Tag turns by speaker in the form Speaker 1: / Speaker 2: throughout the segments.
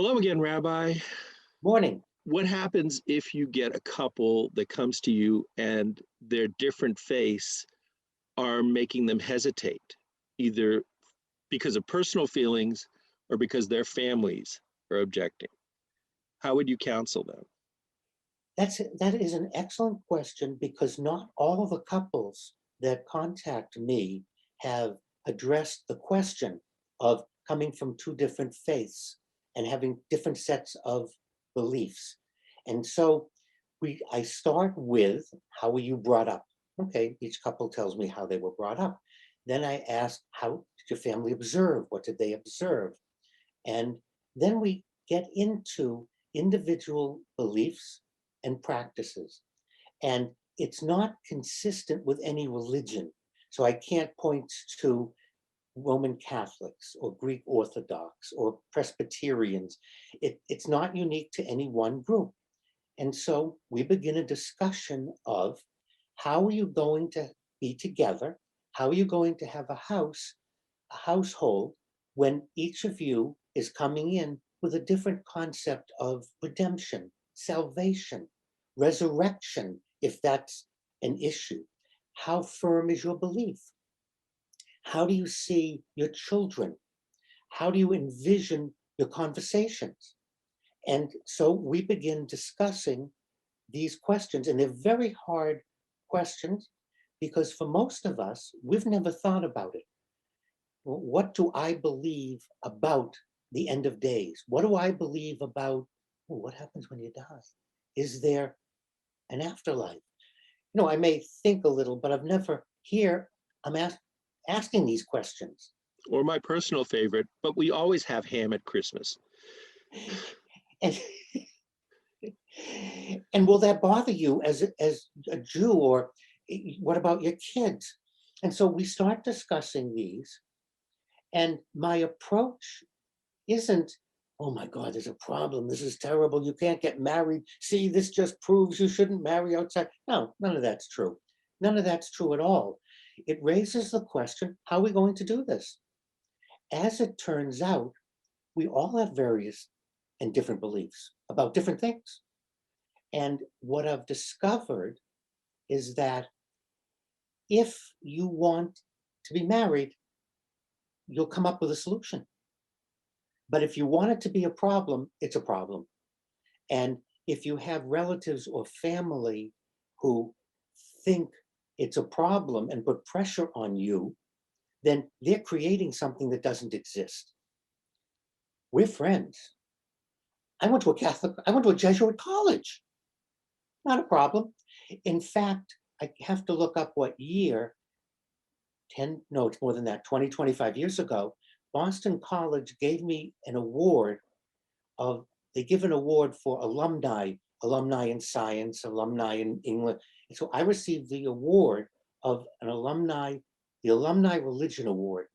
Speaker 1: Hello again, Rabbi.
Speaker 2: Morning.
Speaker 1: What happens if you get a couple that comes to you and their different faiths are making them hesitate, either because of personal feelings or because their families are objecting? How would you counsel them?
Speaker 2: That is an excellent question because not all of the couples that contact me have addressed the question of coming from two different faiths and having different sets of beliefs. And so I start with, how were you brought up? Okay, each couple tells me how they were brought up. Then I ask, how did your family observe? What did they observe? And then we get into individual beliefs and practices. And it's not consistent with any religion. So I can't point to Roman Catholics or Greek Orthodox or Presbyterians. It's not unique to any one group. And so we begin a discussion of, how are you going to be together? How are you going to have a household, when each of you is coming in with a different concept of redemption, salvation, resurrection, if that's an issue? How firm is your belief? How do you see your children? How do you envision your conversations? And so we begin discussing these questions, and they're very hard questions because for most of us, we've never thought about it. What do I believe about the end of days? What do I believe about, what happens when you die? Is there an afterlife? I may think a little, but I've never, here, I'm asking these questions.
Speaker 1: Or my personal favorite, but we always have ham at Christmas.
Speaker 2: And, and will that bother you as a Jew? Or what about your kids? And so we start discussing these. And my approach isn't, oh my God, there's a problem. This is terrible. You can't get married. See, this just proves you shouldn't marry outside. No, none of that's true. None of that's true at all. It raises the question, how are we going to do this? As it turns out, we all have various and different beliefs about different things. And what I've discovered is that if you want to be married, you'll come up with a solution. But if you want it to be a problem, it's a problem. And if you have relatives or family who think it's a problem and put pressure on you, then they're creating something that doesn't exist. We're friends. I went to a Jesuit college. Not a problem. In fact, I have to look up what year, it's more than that, 20, 25 years ago, Boston College gave me an award they give an award for alumni in science, alumni in England. And so I received the award of the Alumni Religion Award.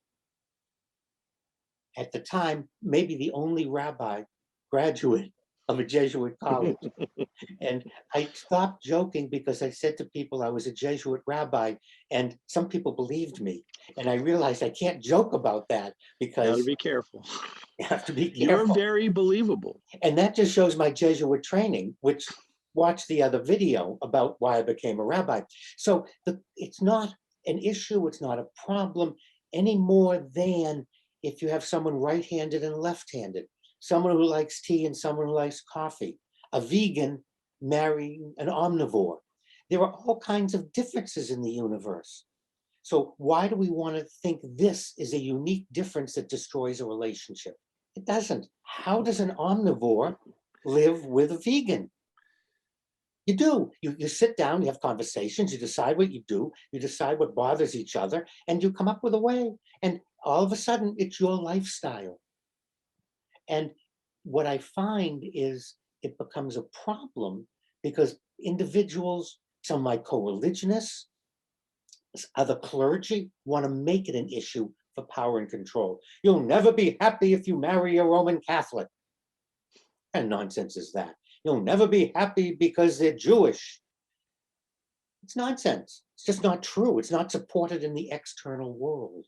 Speaker 2: At the time, maybe the only rabbi graduate of a Jesuit college. And I stopped joking because I said to people I was a Jesuit rabbi, and some people believed me. And I realized I can't joke about that
Speaker 1: Got to
Speaker 2: because
Speaker 1: be careful.
Speaker 2: you have to be
Speaker 1: You're
Speaker 2: careful.
Speaker 1: very believable.
Speaker 2: And that just shows my Jesuit training, which watch the other video about why I became a rabbi. So it's not an issue, it's not a problem any more than if you have someone right-handed and left-handed, someone who likes tea and someone who likes coffee, a vegan marrying an omnivore. There are all kinds of differences in the universe. So why do we want to think this is a unique difference that destroys a relationship? It doesn't. How does an omnivore live with a vegan? You do. You sit down, you have conversations, you decide what you do, you decide what bothers each other, and you come up with a way. And all of a sudden, it's your lifestyle. And what I find is it becomes a problem because individuals, some of my co-religionists, other clergy, want to make it an issue for power and control. You'll never be happy if you marry a Roman Catholic. What kind of nonsense is that? You'll never be happy because they're Jewish. It's nonsense. It's just not true. It's not supported in the external world.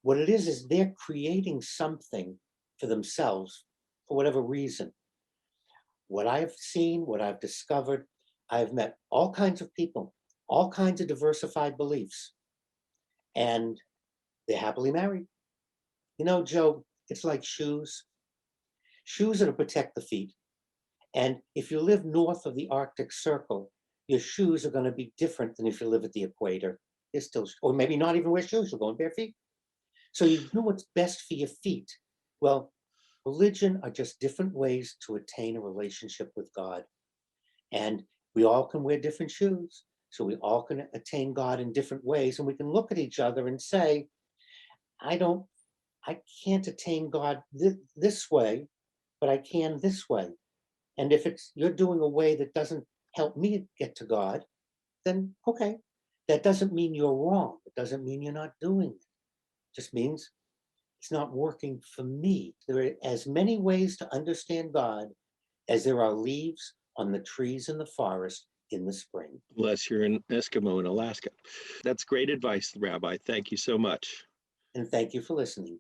Speaker 2: What it is they're creating something for themselves for whatever reason. What I've seen, what I've discovered, I've met all kinds of people, all kinds of diversified beliefs, and they're happily married. You know, Joe, it's like shoes. Shoes are to protect the feet. And if you live north of the Arctic Circle, your shoes are going to be different than if you live at the equator. They're still, or maybe not even wear shoes, you're going bare feet. So you do what's best for your feet. Well, religion are just different ways to attain a relationship with God. And we all can wear different shoes. So we all can attain God in different ways. And we can look at each other and say, I can't attain God this way, but I can this way. And if you're doing a way that doesn't help me get to God, then okay. That doesn't mean you're wrong. It doesn't mean you're not doing it. It just means it's not working for me. There are as many ways to understand God as there are leaves on the trees in the forest in the spring.
Speaker 1: Unless you're an Eskimo in Alaska. That's great advice, Rabbi. Thank you so much.
Speaker 2: And thank you for listening.